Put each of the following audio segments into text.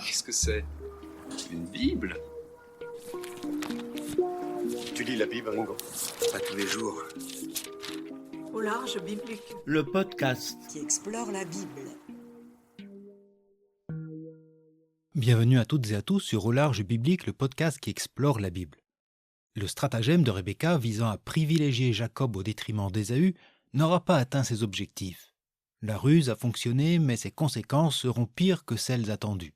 Qu'est-ce que c'est? Une Bible? Tu lis la Bible, Ringo? Pas tous les jours. Au large biblique. Le podcast. Qui explore la Bible. Bienvenue à toutes et à tous sur Au large biblique, le podcast qui explore la Bible. Le stratagème de Rebecca visant à privilégier Jacob au détriment d'Ésaü n'aura pas atteint ses objectifs. La ruse a fonctionné, mais ses conséquences seront pires que celles attendues.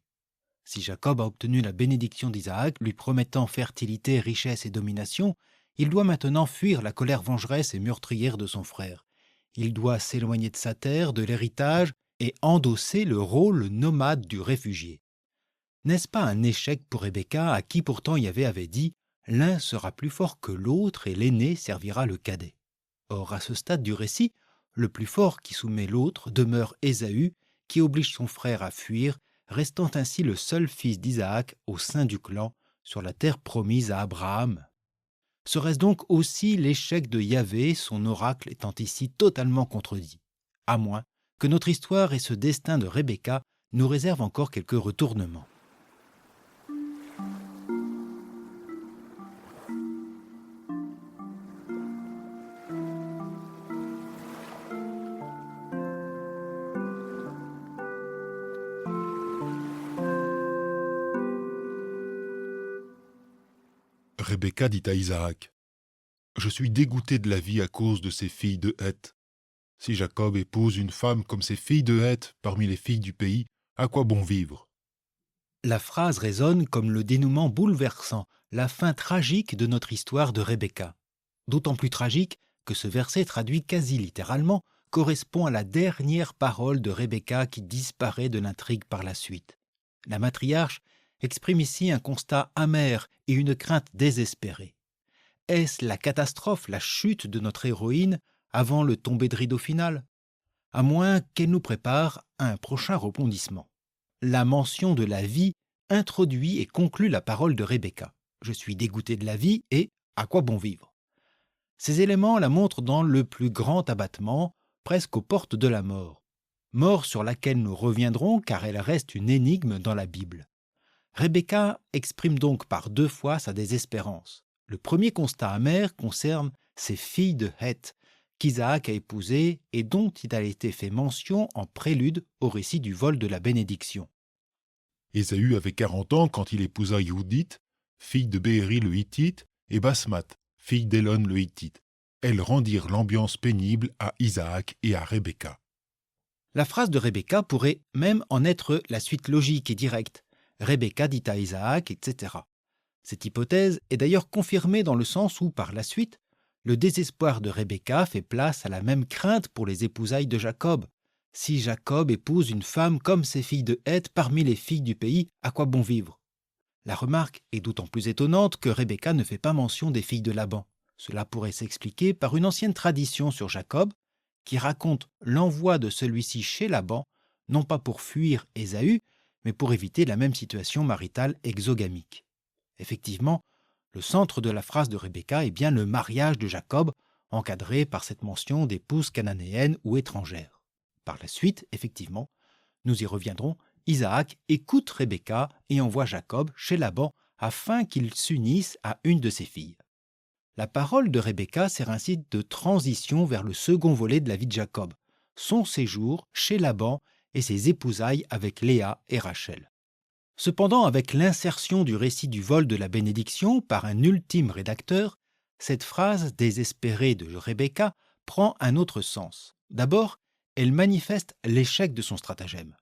Si Jacob a obtenu la bénédiction d'Isaac, lui promettant fertilité, richesse et domination, il doit maintenant fuir la colère vengeresse et meurtrière de son frère. Il doit s'éloigner de sa terre, de l'héritage, et endosser le rôle nomade du réfugié. N'est-ce pas un échec pour Rebecca, à qui pourtant Yahvé avait dit « L'un sera plus fort que l'autre et l'aîné servira le cadet ». Or, à ce stade du récit, le plus fort qui soumet l'autre demeure Ésaü, qui oblige son frère à fuir, restant ainsi le seul fils d'Isaac au sein du clan, sur la terre promise à Abraham. Serait-ce donc aussi l'échec de Yahvé, son oracle étant ici totalement contredit? À moins que notre histoire et ce destin de Rebecca nous réservent encore quelques retournements. Rebecca dit à Isaac : « Je suis dégoûté de la vie à cause de ces filles de Heth. Si Jacob épouse une femme comme ces filles de Heth parmi les filles du pays, à quoi bon vivre ?» La phrase résonne comme le dénouement bouleversant, la fin tragique de notre histoire de Rebecca. D'autant plus tragique que ce verset traduit quasi littéralement correspond à la dernière parole de Rebecca qui disparaît de l'intrigue par la suite. La matriarche exprime ici un constat amer et une crainte désespérée. Est-ce la catastrophe, la chute de notre héroïne avant le tomber de rideau final? À moins qu'elle nous prépare à un prochain rebondissement. La mention de la vie introduit et conclut la parole de Rebecca. Je suis dégoûté de la vie et à quoi bon vivre? Ces éléments la montrent dans le plus grand abattement, presque aux portes de la mort. Mort sur laquelle nous reviendrons car elle reste une énigme dans la Bible. Rebecca exprime donc par deux fois sa désespérance. Le premier constat amer concerne ces filles de Heth qu'Isaac a épousées et dont il a été fait mention en prélude au récit du vol de la bénédiction. Ésaü avait 40 ans quand il épousa Yehudith, fille de Béhéri le Hittite, et Basmath, fille d'Élon le Hittite. Elles rendirent l'ambiance pénible à Isaac et à Rebecca. La phrase de Rebecca pourrait même en être la suite logique et directe. Rebecca dit à Isaac, etc. Cette hypothèse est d'ailleurs confirmée dans le sens où, par la suite, le désespoir de Rebecca fait place à la même crainte pour les épousailles de Jacob. Si Jacob épouse une femme comme ses filles de Heth parmi les filles du pays, à quoi bon vivre? La remarque est d'autant plus étonnante que Rebecca ne fait pas mention des filles de Laban. Cela pourrait s'expliquer par une ancienne tradition sur Jacob qui raconte l'envoi de celui-ci chez Laban, non pas pour fuir Ésaü, mais pour éviter la même situation maritale exogamique. Effectivement, le centre de la phrase de Rebecca est bien le mariage de Jacob, encadré par cette mention d'épouse cananéenne ou étrangère. Par la suite, effectivement, nous y reviendrons, Isaac écoute Rebecca et envoie Jacob chez Laban afin qu'il s'unisse à une de ses filles. La parole de Rebecca sert ainsi de transition vers le second volet de la vie de Jacob, son séjour chez Laban et ses épousailles avec Léa et Rachel. Cependant, avec l'insertion du récit du vol de la bénédiction par un ultime rédacteur, cette phrase désespérée de Rebecca prend un autre sens. D'abord, elle manifeste l'échec de son stratagème.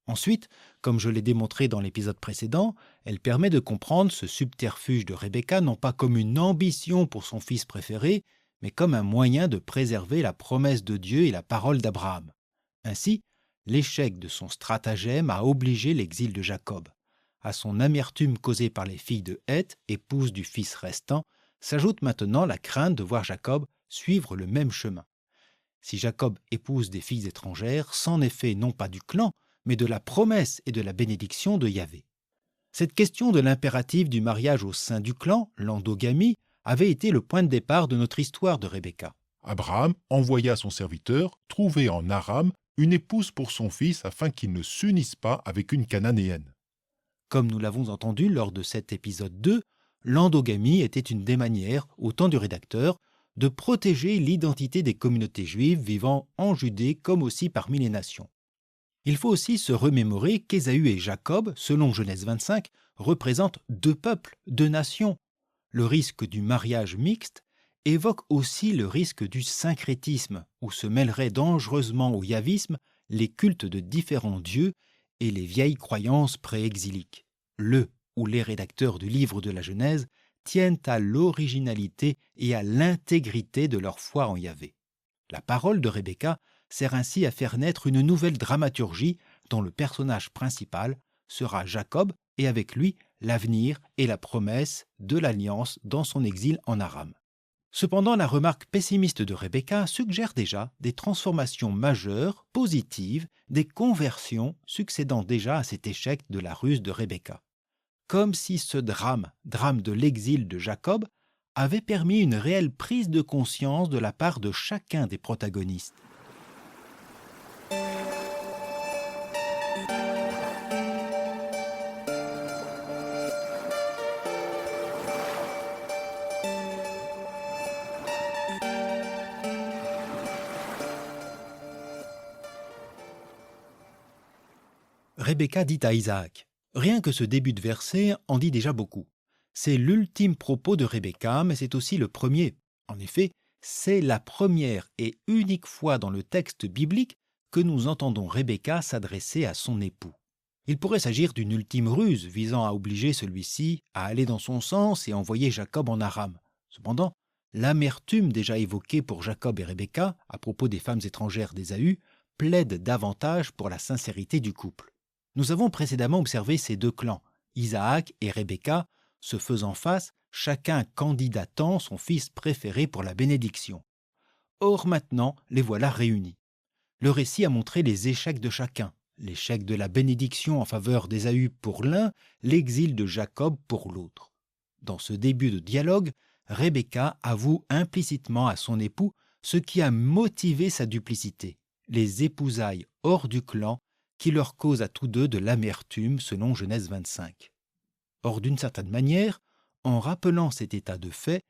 Ensuite, comme je l'ai démontré dans l'épisode précédent, elle permet de comprendre ce subterfuge de Rebecca non pas comme une ambition pour son fils préféré, mais comme un moyen de préserver la promesse de Dieu et la parole d'Abraham. Ainsi, l'échec de son stratagème a obligé l'exil de Jacob. À son amertume causée par les filles de Heth, épouses du fils restant, s'ajoute maintenant la crainte de voir Jacob suivre le même chemin. Si Jacob épouse des filles étrangères, c'en est fait non pas du clan, mais de la promesse et de la bénédiction de Yahvé. Cette question de l'impératif du mariage au sein du clan, l'endogamie, avait été le point de départ de notre histoire de Rebecca. Abraham envoya son serviteur trouver en Aram une épouse pour son fils afin qu'il ne s'unisse pas avec une cananéenne. Comme nous l'avons entendu lors de cet épisode 2, l'endogamie était une des manières, au temps du rédacteur, de protéger l'identité des communautés juives vivant en Judée comme aussi parmi les nations. Il faut aussi se remémorer qu'Ésaü et Jacob, selon Genèse 25, représentent deux peuples, deux nations. Le risque du mariage mixte évoque aussi le risque du syncrétisme, où se mêleraient dangereusement au yavisme les cultes de différents dieux et les vieilles croyances préexiliques. Où les rédacteurs du livre de la Genèse tiennent à l'originalité et à l'intégrité de leur foi en Yahvé. La parole de Rebecca sert ainsi à faire naître une nouvelle dramaturgie dont le personnage principal sera Jacob et avec lui l'avenir et la promesse de l'alliance dans son exil en Aram. Cependant, la remarque pessimiste de Rebecca suggère déjà des transformations majeures, positives, des conversions succédant déjà à cet échec de la ruse de Rebecca. Comme si ce drame de l'exil de Jacob, avait permis une réelle prise de conscience de la part de chacun des protagonistes. Rebecca dit à Isaac. Rien que ce début de verset en dit déjà beaucoup. C'est l'ultime propos de Rebecca, mais c'est aussi le premier. En effet, c'est la première et unique fois dans le texte biblique que nous entendons Rebecca s'adresser à son époux. Il pourrait s'agir d'une ultime ruse visant à obliger celui-ci à aller dans son sens et envoyer Jacob en Aram. Cependant, l'amertume déjà évoquée pour Jacob et Rebecca à propos des femmes étrangères d'Ésaü plaide davantage pour la sincérité du couple. Nous avons précédemment observé ces deux clans, Isaac et Rebecca, se faisant face, chacun candidatant son fils préféré pour la bénédiction. Or maintenant, les voilà réunis. Le récit a montré les échecs de chacun, l'échec de la bénédiction en faveur d'Ésaü pour l'un, l'exil de Jacob pour l'autre. Dans ce début de dialogue, Rebecca avoue implicitement à son époux ce qui a motivé sa duplicité, les épousailles hors du clan qui leur cause à tous deux de l'amertume selon Genèse 25. Or, d'une certaine manière, en rappelant cet état de fait,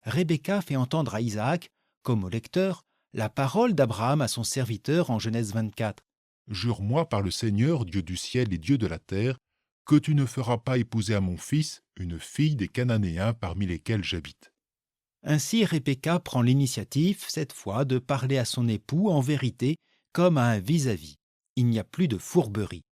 Rebecca fait entendre à Isaac, comme au lecteur, la parole d'Abraham à son serviteur en Genèse 24. « Jure-moi par le Seigneur, Dieu du ciel et Dieu de la terre, que tu ne feras pas épouser à mon fils une fille des Cananéens parmi lesquels j'habite. » Ainsi, Rebecca prend l'initiative, cette fois, de parler à son époux en vérité comme à un vis-à-vis. Il n'y a plus de fourberie.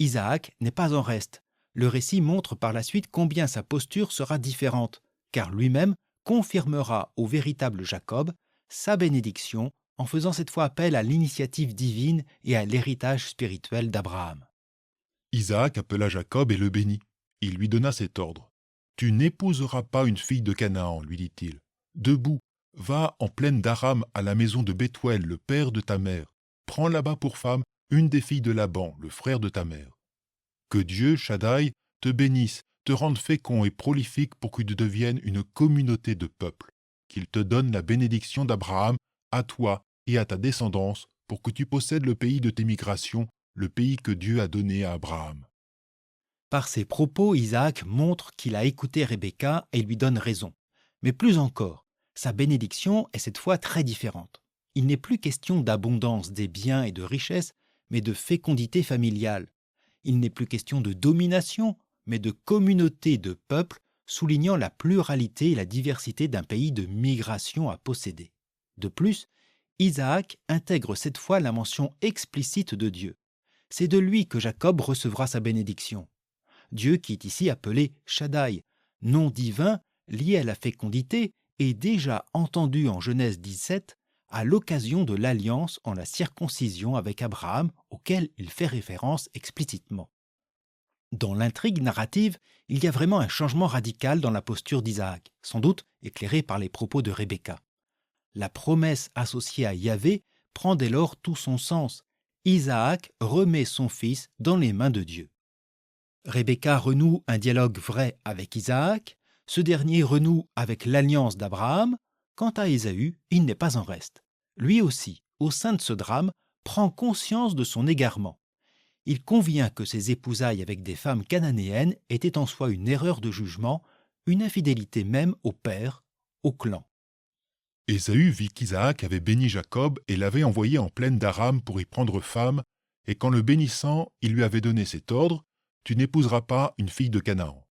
Isaac n'est pas en reste. Le récit montre par la suite combien sa posture sera différente, car lui-même confirmera au véritable Jacob sa bénédiction en faisant cette fois appel à l'initiative divine et à l'héritage spirituel d'Abraham. Isaac appela Jacob et le bénit. Il lui donna cet ordre. « Tu n'épouseras pas une fille de Canaan, lui dit-il. Debout, va en plaine d'Aram à la maison de Bethuel, le père de ta mère. Prends là-bas pour femme une des filles de Laban, le frère de ta mère. Que Dieu, Shaddai, te bénisse, te rende fécond et prolifique pour que tu deviennes une communauté de peuples. Qu'il te donne la bénédiction d'Abraham à toi et à ta descendance pour que tu possèdes le pays de tes migrations, le pays que Dieu a donné à Abraham. » Par ses propos, Isaac montre qu'il a écouté Rebecca et lui donne raison. Mais plus encore, sa bénédiction est cette fois très différente. Il n'est plus question d'abondance des biens et de richesses, mais de fécondité familiale. Il n'est plus question de domination, mais de communauté de peuples, soulignant la pluralité et la diversité d'un pays de migration à posséder. De plus, Isaac intègre cette fois la mention explicite de Dieu. C'est de lui que Jacob recevra sa bénédiction. Dieu qui est ici appelé Shaddai, nom divin lié à la fécondité, est déjà entendu en Genèse 17 à l'occasion de l'alliance en la circoncision avec Abraham, auquel il fait référence explicitement. Dans l'intrigue narrative, il y a vraiment un changement radical dans la posture d'Isaac, sans doute éclairé par les propos de Rebecca. La promesse associée à Yahvé prend dès lors tout son sens. Isaac remet son fils dans les mains de Dieu. Rebecca renoue un dialogue vrai avec Isaac, ce dernier renoue avec l'alliance d'Abraham. Quant à Ésaü, il n'est pas en reste. Lui aussi, au sein de ce drame, prend conscience de son égarement. il convient que ses épousailles avec des femmes cananéennes étaient en soi une erreur de jugement, une infidélité même au père, au clan. Ésaü vit qu'Isaac avait béni Jacob et l'avait envoyé en plaine d'Aram pour y prendre femme, et qu'en le bénissant, il lui avait donné cet ordre: « Tu n'épouseras pas une fille de Canaan. »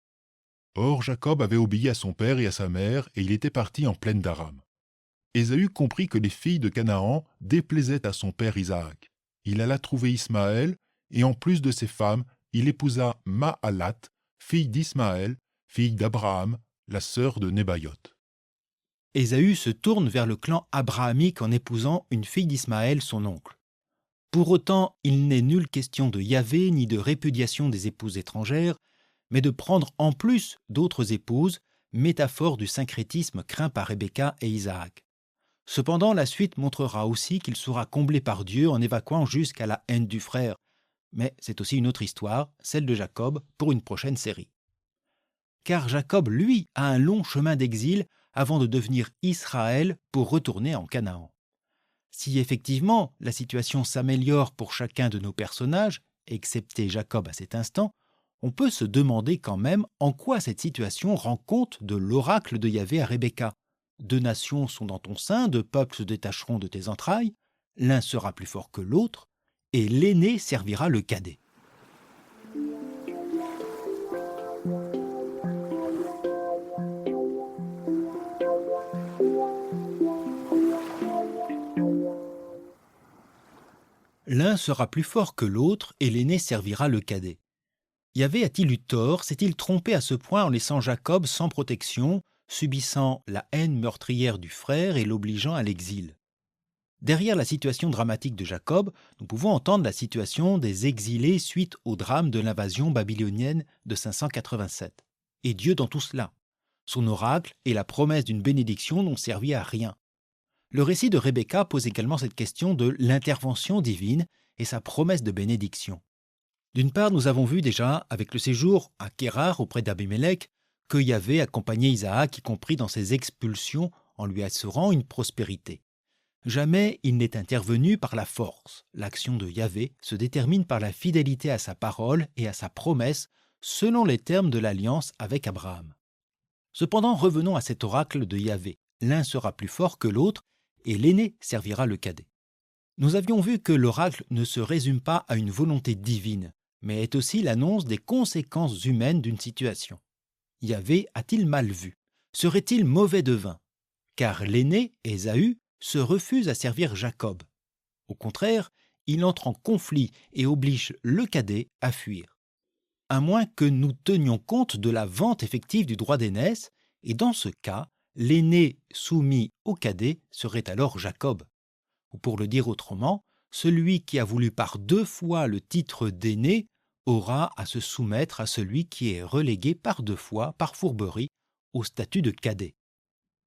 Or Jacob avait obéi à son père et à sa mère, et il était parti en plaine d'Aram. Ésaü comprit que les filles de Canaan déplaisaient à son père Isaac. Il alla trouver Ismaël, et en plus de ses femmes, il épousa Mahalat, fille d'Ismaël, fille d'Abraham, la sœur de Nébaïoth. Ésaü se tourne vers le clan abrahamique en épousant une fille d'Ismaël, son oncle. Pour autant, il n'est nulle question de Yahvé ni de répudiation des épouses étrangères, mais de prendre en plus d'autres épouses, métaphore du syncrétisme craint par Rebecca et Isaac. Cependant, la suite montrera aussi qu'il sera comblé par Dieu en évacuant jusqu'à la haine du frère. Mais c'est aussi une autre histoire, celle de Jacob, pour une prochaine série. Car Jacob, lui, a un long chemin d'exil avant de devenir Israël pour retourner en Canaan. Si effectivement la situation s'améliore pour chacun de nos personnages, excepté Jacob à cet instant, on peut se demander quand même en quoi cette situation rend compte de l'oracle de Yahvé à Rebecca. 2 nations sont dans ton sein, 2 peuples se détacheront de tes entrailles, l'un sera plus fort que l'autre, et l'aîné servira le cadet. L'un sera plus fort que l'autre, et l'aîné servira le cadet. Yahvé a-t-il eu tort? S'est-il trompé à ce point en laissant Jacob sans protection, subissant la haine meurtrière du frère et l'obligeant à l'exil? Derrière la situation dramatique de Jacob, nous pouvons entendre la situation des exilés suite au drame de l'invasion babylonienne de 587. Et Dieu dans tout cela. Son oracle et la promesse d'une bénédiction n'ont servi à rien. Le récit de Rebecca pose également cette question de l'intervention divine et sa promesse de bénédiction. D'une part, nous avons vu déjà, avec le séjour à Kérar auprès d'Abimélec, que Yahvé accompagnait Isaac, y compris dans ses expulsions, en lui assurant une prospérité. Jamais il n'est intervenu par la force. L'action de Yahvé se détermine par la fidélité à sa parole et à sa promesse, selon les termes de l'alliance avec Abraham. Cependant, revenons à cet oracle de Yahvé. L'un sera plus fort que l'autre, et l'aîné servira le cadet. Nous avions vu que l'oracle ne se résume pas à une volonté divine, mais est aussi l'annonce des conséquences humaines d'une situation. Yahvé a-t-il mal vu? Serait-il mauvais devin? Car l'aîné, Ésaü, se refuse à servir Jacob. Au contraire, il entre en conflit et oblige le cadet à fuir. À moins que nous tenions compte de la vente effective du droit d'aînesse, et dans ce cas, l'aîné soumis au cadet serait alors Jacob. Ou pour le dire autrement, celui qui a voulu par 2 fois le titre d'aîné aura à se soumettre à celui qui est relégué par 2 fois, par fourberie, au statut de cadet.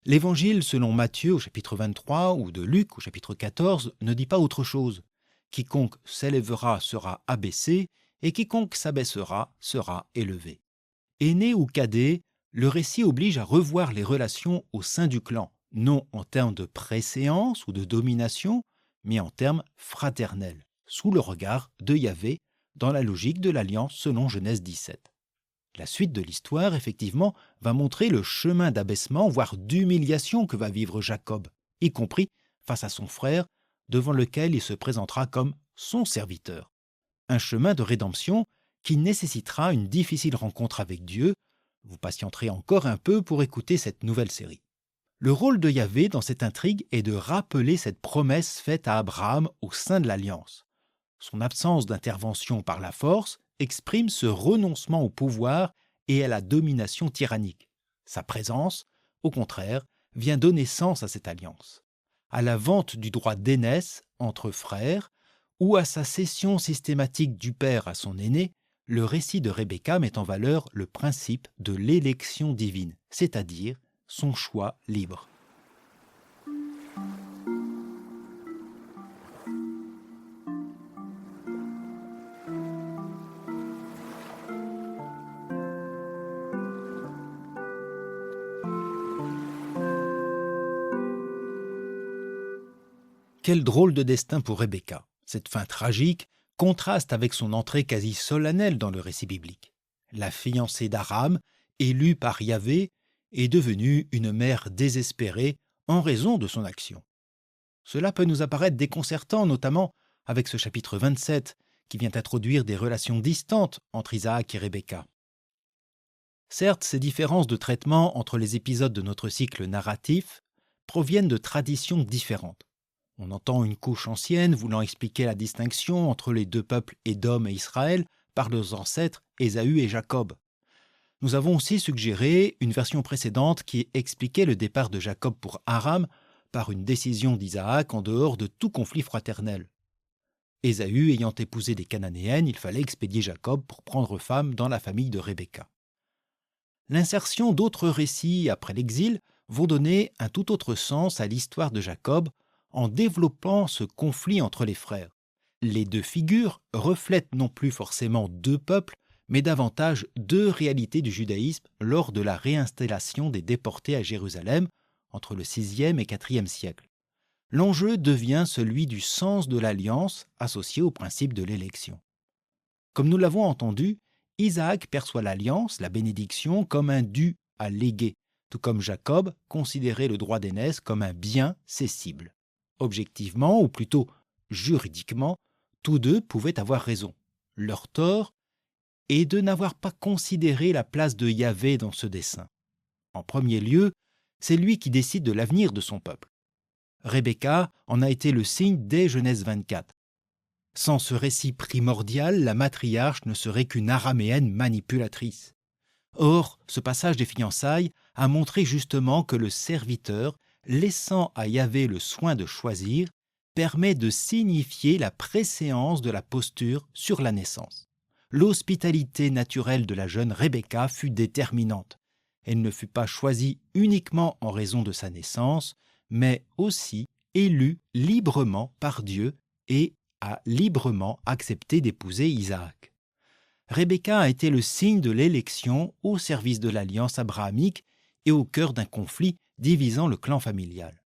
L'Évangile selon Matthieu au chapitre 23 ou de Luc au chapitre 14 ne dit pas autre chose. Quiconque s'élèvera sera abaissé, et quiconque s'abaissera sera élevé. Aîné ou cadet, le récit oblige à revoir les relations au sein du clan, non en termes de préséance ou de domination, mais en termes fraternels, sous le regard de Yahvé, dans la logique de l'Alliance selon Genèse 17. La suite de l'histoire, effectivement, va montrer le chemin d'abaissement, voire d'humiliation que va vivre Jacob, y compris face à son frère, devant lequel il se présentera comme son serviteur. Un chemin de rédemption qui nécessitera une difficile rencontre avec Dieu. Vous patienterez encore un peu pour écouter cette nouvelle série. Le rôle de Yahvé dans cette intrigue est de rappeler cette promesse faite à Abraham au sein de l'Alliance. Son absence d'intervention par la force exprime ce renoncement au pouvoir et à la domination tyrannique. Sa présence, au contraire, vient donner sens à cette alliance, à la vente du droit d'aînesse entre frères ou à sa cession systématique du père à son aîné. Le récit de Rebecca met en valeur le principe de l'élection divine, c'est-à-dire son choix libre. Quel drôle de destin pour Rebecca. Cette fin tragique contraste avec son entrée quasi solennelle dans le récit biblique. La fiancée d'Aram, élue par Yahvé, est devenue une mère désespérée en raison de son action. Cela peut nous apparaître déconcertant, notamment avec ce chapitre 27, qui vient introduire des relations distantes entre Isaac et Rebecca. Certes, ces différences de traitement entre les épisodes de notre cycle narratif proviennent de traditions différentes. On entend une couche ancienne voulant expliquer la distinction entre les deux peuples Édom et Israël par leurs ancêtres Ésaü et Jacob. Nous avons aussi suggéré une version précédente qui expliquait le départ de Jacob pour Aram par une décision d'Isaac en dehors de tout conflit fraternel. Ésaü ayant épousé des Cananéennes, il fallait expédier Jacob pour prendre femme dans la famille de Rebecca. L'insertion d'autres récits après l'exil vont donner un tout autre sens à l'histoire de Jacob en développant ce conflit entre les frères. Les deux figures reflètent non plus forcément deux peuples, mais davantage deux réalités du judaïsme lors de la réinstallation des déportés à Jérusalem entre le VIe et IVe siècle. L'enjeu devient celui du sens de l'alliance associé au principe de l'élection. Comme nous l'avons entendu, Isaac perçoit l'alliance, la bénédiction, comme un dû à léguer, tout comme Jacob considérait le droit d'aînesse comme un bien cessible. Objectivement, ou plutôt juridiquement, tous deux pouvaient avoir raison. Leur tort est de n'avoir pas considéré la place de Yahvé dans ce dessein. En premier lieu, c'est lui qui décide de l'avenir de son peuple. Rebecca en a été le signe dès Genèse 24. Sans ce récit primordial, la matriarche ne serait qu'une araméenne manipulatrice. Or, ce passage des fiançailles a montré justement que le serviteur, laissant à Yahvé le soin de choisir, permet de signifier la préséance de la posture sur la naissance. L'hospitalité naturelle de la jeune Rebecca fut déterminante. Elle ne fut pas choisie uniquement en raison de sa naissance, mais aussi élue librement par Dieu et a librement accepté d'épouser Isaac. Rebecca a été le signe de l'élection au service de l'alliance abrahamique et au cœur d'un conflit divisant le clan familial.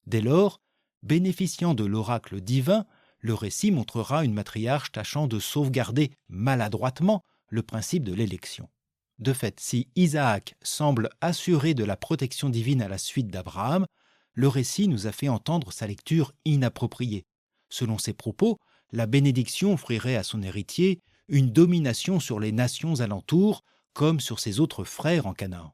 Dès lors, bénéficiant de l'oracle divin, le récit montrera une matriarche tâchant de sauvegarder maladroitement le principe de l'élection. De fait, si Isaac semble assuré de la protection divine à la suite d'Abraham, le récit nous a fait entendre sa lecture inappropriée. Selon ses propos, la bénédiction offrirait à son héritier une domination sur les nations alentours, comme sur ses autres frères en Canaan.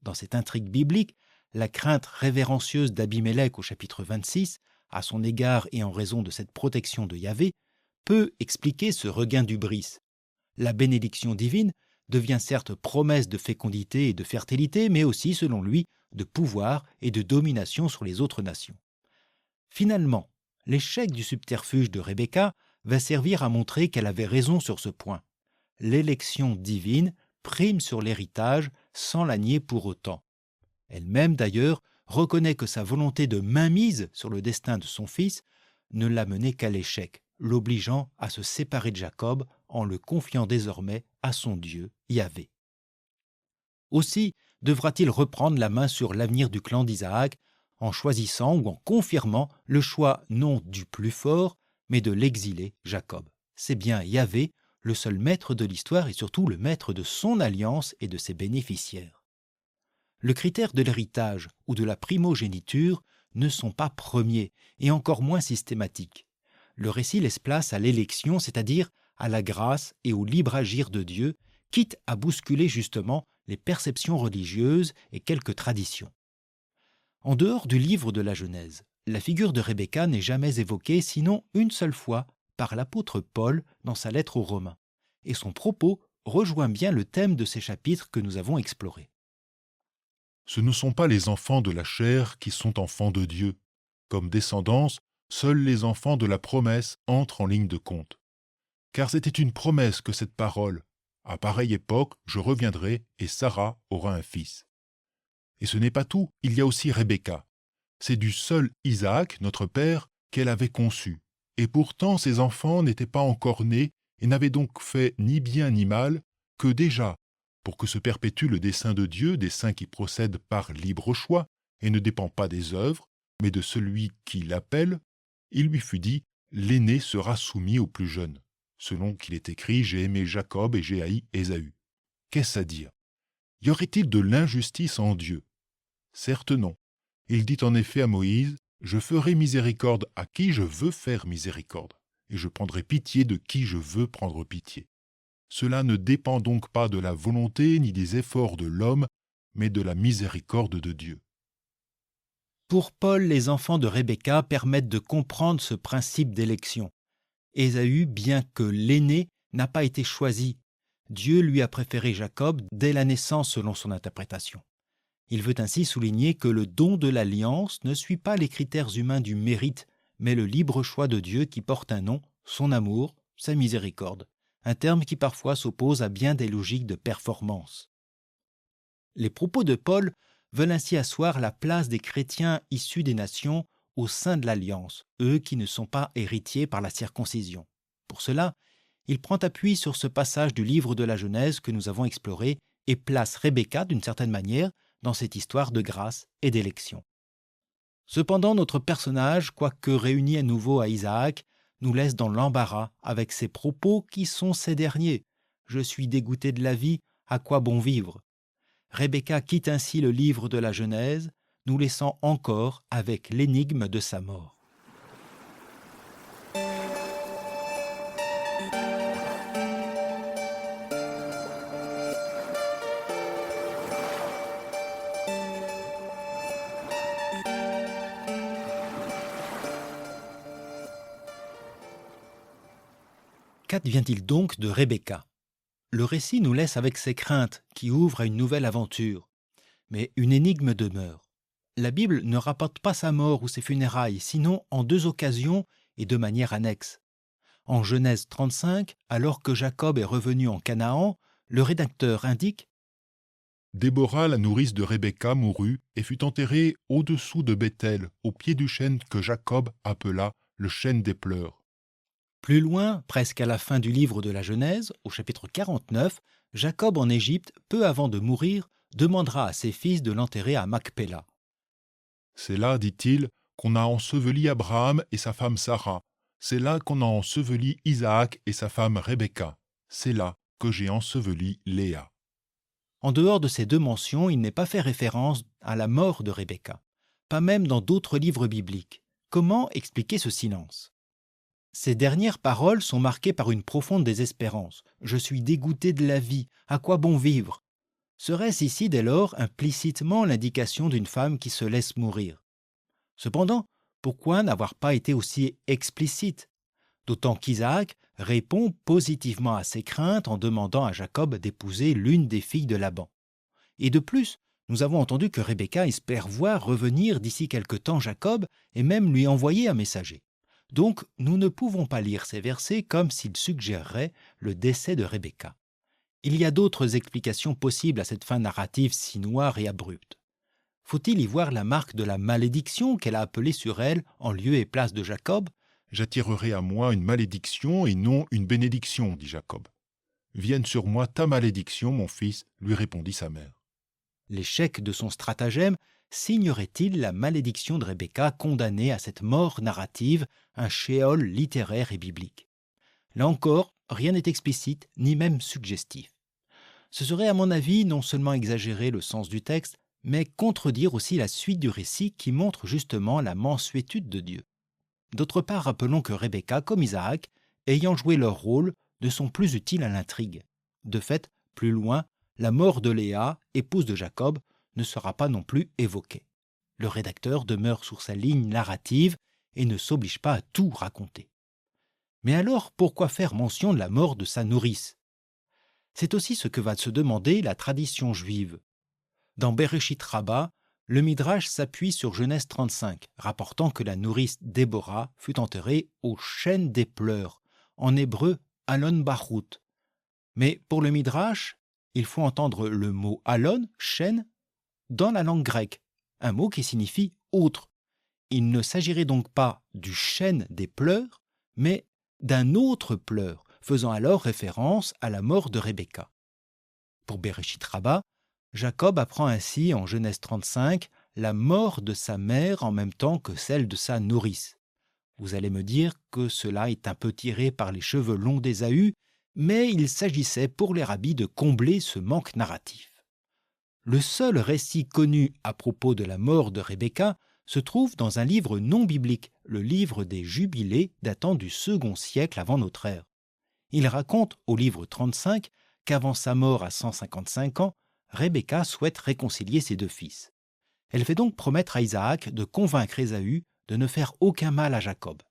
Dans cette intrigue biblique, la crainte révérencieuse d'Abimélec au chapitre 26, à son égard et en raison de cette protection de Yahvé, peut expliquer ce regain d'hubris. La bénédiction divine devient certes promesse de fécondité et de fertilité, mais aussi, selon lui, de pouvoir et de domination sur les autres nations. Finalement, l'échec du subterfuge de Rebecca va servir à montrer qu'elle avait raison sur ce point. L'élection divine prime sur l'héritage sans la nier pour autant. Elle-même, d'ailleurs, reconnaît que sa volonté de mainmise sur le destin de son fils ne l'a mené qu'à l'échec, l'obligeant à se séparer de Jacob en le confiant désormais à son Dieu, Yahvé. Aussi devra-t-il reprendre la main sur l'avenir du clan d'Isaac en choisissant ou en confirmant le choix non du plus fort, mais de l'exilé Jacob. C'est bien Yahvé, le seul maître de l'histoire et surtout le maître de son alliance et de ses bénéficiaires. Le critère de l'héritage ou de la primogéniture ne sont pas premiers et encore moins systématiques. Le récit laisse place à l'élection, c'est-à-dire à la grâce et au libre agir de Dieu, quitte à bousculer justement les perceptions religieuses et quelques traditions. En dehors du livre de la Genèse, la figure de Rebecca n'est jamais évoquée sinon une seule fois par l'apôtre Paul dans sa lettre aux Romains, et son propos rejoint bien le thème de ces chapitres que nous avons explorés. Ce ne sont pas les enfants de la chair qui sont enfants de Dieu. Comme descendance, seuls les enfants de la promesse entrent en ligne de compte. Car c'était une promesse que cette parole. À pareille époque, je reviendrai et Sarah aura un fils. Et ce n'est pas tout, il y a aussi Rebecca. C'est du seul Isaac, notre père, qu'elle avait conçu. Et pourtant ses enfants n'étaient pas encore nés et n'avaient donc fait ni bien ni mal que déjà, pour que se perpétue le dessein de Dieu, dessein qui procède par libre choix et ne dépend pas des œuvres, mais de celui qui l'appelle, il lui fut dit « l'aîné sera soumis au plus jeune ». selon qu'il est écrit « J'ai aimé Jacob et j'ai haï Ésaü ». Qu'est-ce à dire? Y aurait-il de l'injustice en Dieu? Certes non. Il dit en effet à Moïse « Je ferai miséricorde à qui je veux faire miséricorde, et je prendrai pitié de qui je veux prendre pitié. » Cela ne dépend donc pas de la volonté ni des efforts de l'homme, mais de la miséricorde de Dieu. Pour Paul, les enfants de Rebecca permettent de comprendre ce principe d'élection. Ésaü, bien que l'aîné, n'a pas été choisi. Dieu lui a préféré Jacob dès la naissance selon son interprétation. Il veut ainsi souligner que le don de l'alliance ne suit pas les critères humains du mérite, mais le libre choix de Dieu qui porte un nom, son amour, sa miséricorde, un terme qui parfois s'oppose à bien des logiques de performance. Les propos de Paul veulent ainsi asseoir la place des chrétiens issus des nations au sein de l'Alliance, eux qui ne sont pas héritiers par la circoncision. Pour cela, il prend appui sur ce passage du livre de la Genèse que nous avons exploré et place Rebecca, d'une certaine manière, dans cette histoire de grâce et d'élection. Cependant, notre personnage, quoique réuni à nouveau à Isaac, nous laisse dans l'embarras avec ces propos qui sont ces derniers. « Je suis dégoûté de la vie, à quoi bon vivre ?» Rebecca quitte ainsi le livre de la Genèse, nous laissant encore avec l'énigme de sa mort. Qu'advient-il donc de Rebecca? Le récit nous laisse avec ses craintes qui ouvrent à une nouvelle aventure. Mais une énigme demeure. La Bible ne rapporte pas sa mort ou ses funérailles, sinon en deux occasions et de manière annexe. En Genèse 35, alors que Jacob est revenu en Canaan, le rédacteur indique « Déborah, la nourrice de Rebecca, mourut et fut enterrée au-dessous de Béthel, au pied du chêne que Jacob appela le chêne des pleurs. » Plus loin, presque à la fin du livre de la Genèse, au chapitre 49, Jacob en Égypte, peu avant de mourir, demandera à ses fils de l'enterrer à Macpéla. C'est là, dit-il, qu'on a enseveli Abraham et sa femme Sarah. C'est là qu'on a enseveli Isaac et sa femme Rebecca. C'est là que j'ai enseveli Léa. En dehors de ces deux mentions, il n'est pas fait référence à la mort de Rebecca, pas même dans d'autres livres bibliques. Comment expliquer ce silence? Ces dernières paroles sont marquées par une profonde désespérance. « Je suis dégoûté de la vie, à quoi bon vivre ?» Serait-ce ici dès lors implicitement l'indication d'une femme qui se laisse mourir? Cependant, pourquoi n'avoir pas été aussi explicite? D'autant qu'Isaac répond positivement à ses craintes en demandant à Jacob d'épouser l'une des filles de Laban. Et de plus, nous avons entendu que Rebecca espère voir revenir d'ici quelque temps Jacob et même lui envoyer un messager. Donc, nous ne pouvons pas lire ces versets comme s'ils suggéreraient le décès de Rebecca. Il y a d'autres explications possibles à cette fin narrative si noire et abrupte. Faut-il y voir la marque de la malédiction qu'elle a appelée sur elle en lieu et place de Jacob? « J'attirerai à moi une malédiction et non une bénédiction, dit Jacob. Vienne sur moi ta malédiction, mon fils, lui répondit sa mère. » L'échec de son stratagème signerait-il la malédiction de Rebecca condamnée à cette mort narrative, un shéol littéraire et biblique? Là encore, rien n'est explicite ni même suggestif. Ce serait à mon avis non seulement exagérer le sens du texte, mais contredire aussi la suite du récit qui montre justement la mansuétude de Dieu. D'autre part, rappelons que Rebecca, comme Isaac, ayant joué leur rôle, ne sont plus utiles à l'intrigue. De fait, plus loin, la mort de Léa, épouse de Jacob, ne sera pas non plus évoquée. Le rédacteur demeure sur sa ligne narrative et ne s'oblige pas à tout raconter. Mais alors, pourquoi faire mention de la mort de sa nourrice? C'est aussi ce que va se demander la tradition juive. Dans Bereshit Rabba, le Midrash s'appuie sur Genèse 35, rapportant que la nourrice Déborah fut enterrée au chêne des pleurs, en hébreu Alon Bachout. Mais pour le Midrash, il faut entendre le mot Alon, chêne, dans la langue grecque, un mot qui signifie autre. Il ne s'agirait donc pas du chêne des pleurs, mais d'un autre pleur, faisant alors référence à la mort de Rebecca. Pour Bereshit Rabba, Jacob apprend ainsi en Genèse 35 la mort de sa mère en même temps que celle de sa nourrice. Vous allez me dire que cela est un peu tiré par les cheveux longs d'Ésaü, mais il s'agissait pour les rabbis de combler ce manque narratif. Le seul récit connu à propos de la mort de Rebecca se trouve dans un livre non biblique, le livre des Jubilés datant du second siècle avant notre ère. Il raconte au livre 35 qu'avant sa mort à 155 ans, Rebecca souhaite réconcilier ses deux fils. Elle fait donc promettre à Isaac de convaincre Ésaü de ne faire aucun mal à Jacob.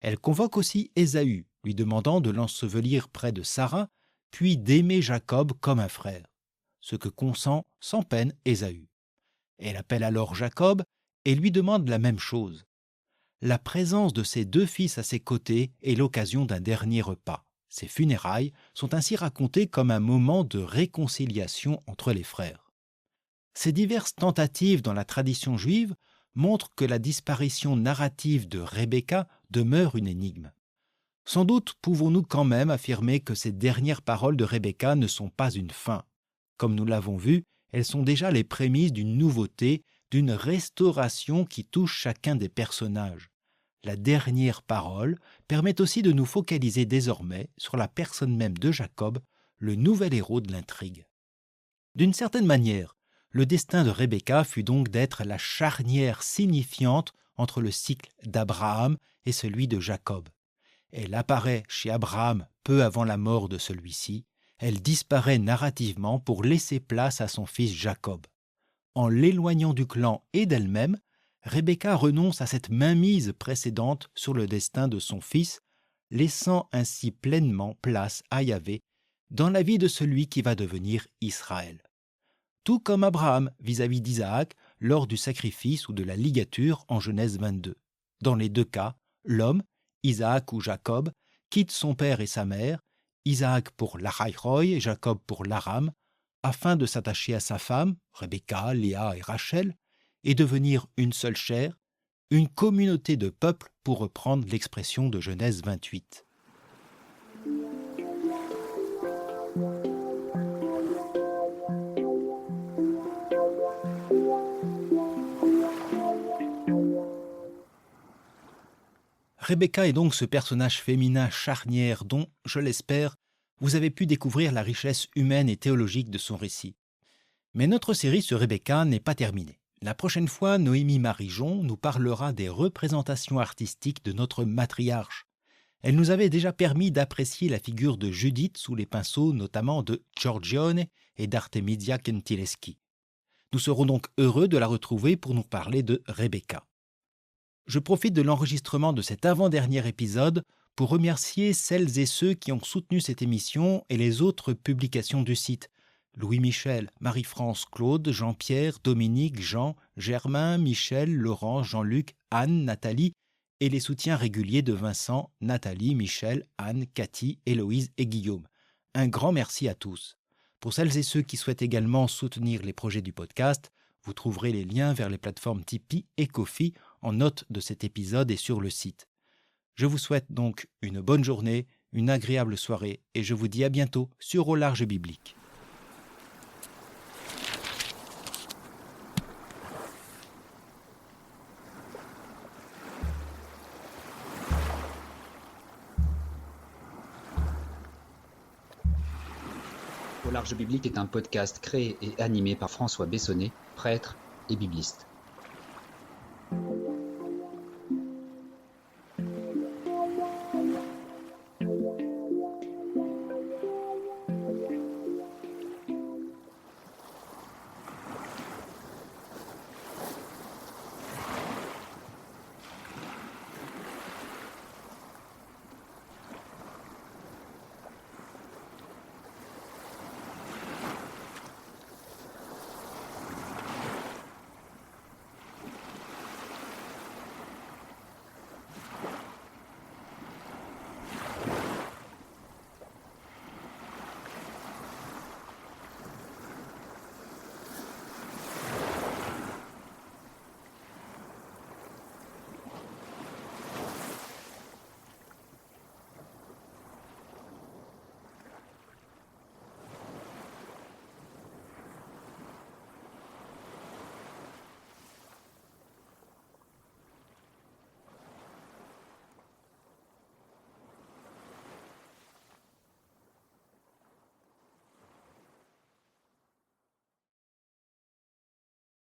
Elle convoque aussi Ésaü, lui demandant de l'ensevelir près de Sarah, puis d'aimer Jacob comme un frère, ce que consent sans peine Ésaü. Elle appelle alors Jacob et lui demande la même chose. La présence de ses deux fils à ses côtés est l'occasion d'un dernier repas. Ces funérailles sont ainsi racontées comme un moment de réconciliation entre les frères. Ces diverses tentatives dans la tradition juive montrent que la disparition narrative de Rebecca demeure une énigme. Sans doute pouvons-nous quand même affirmer que ces dernières paroles de Rebecca ne sont pas une fin. Comme nous l'avons vu, elles sont déjà les prémices d'une nouveauté, d'une restauration qui touche chacun des personnages. La dernière parole permet aussi de nous focaliser désormais sur la personne même de Jacob, le nouvel héros de l'intrigue. D'une certaine manière, le destin de Rebecca fut donc d'être la charnière signifiante entre le cycle d'Abraham et celui de Jacob. Elle apparaît chez Abraham peu avant la mort de celui-ci, elle disparaît narrativement pour laisser place à son fils Jacob. En l'éloignant du clan et d'elle-même, Rebecca renonce à cette mainmise précédente sur le destin de son fils, laissant ainsi pleinement place à Yahvé dans la vie de celui qui va devenir Israël. Tout comme Abraham vis-à-vis d'Isaac lors du sacrifice ou de la ligature en Genèse 22. Dans les deux cas, l'homme, Isaac ou Jacob, quitte son père et sa mère, Isaac pour l'Achai-Roy et Jacob pour l'Aram, afin de s'attacher à sa femme, Rebecca, Léa et Rachel, et devenir une seule chair, une communauté de peuples pour reprendre l'expression de Genèse 28. Rebecca est donc ce personnage féminin charnière dont, je l'espère, vous avez pu découvrir la richesse humaine et théologique de son récit. Mais notre série sur Rebecca n'est pas terminée. La prochaine fois, Noémie Marijon nous parlera des représentations artistiques de notre matriarche. Elle nous avait déjà permis d'apprécier la figure de Judith sous les pinceaux notamment de Giorgione et d'Artemisia Gentileschi. Nous serons donc heureux de la retrouver pour nous parler de Rebecca. Je profite de l'enregistrement de cet avant-dernier épisode pour remercier celles et ceux qui ont soutenu cette émission et les autres publications du site. Louis-Michel, Marie-France, Claude, Jean-Pierre, Dominique, Jean, Germain, Michel, Laurent, Jean-Luc, Anne, Nathalie et les soutiens réguliers de Vincent, Nathalie, Michel, Anne, Cathy, Héloïse et Guillaume. Un grand merci à tous. Pour celles et ceux qui souhaitent également soutenir les projets du podcast, vous trouverez les liens vers les plateformes Tipeee et Ko-fi en note de cet épisode et sur le site. Je vous souhaite donc une bonne journée, une agréable soirée et je vous dis à bientôt sur Au Large Biblique. Au Large Biblique est un podcast créé et animé par François Bessonnet, prêtre et bibliste.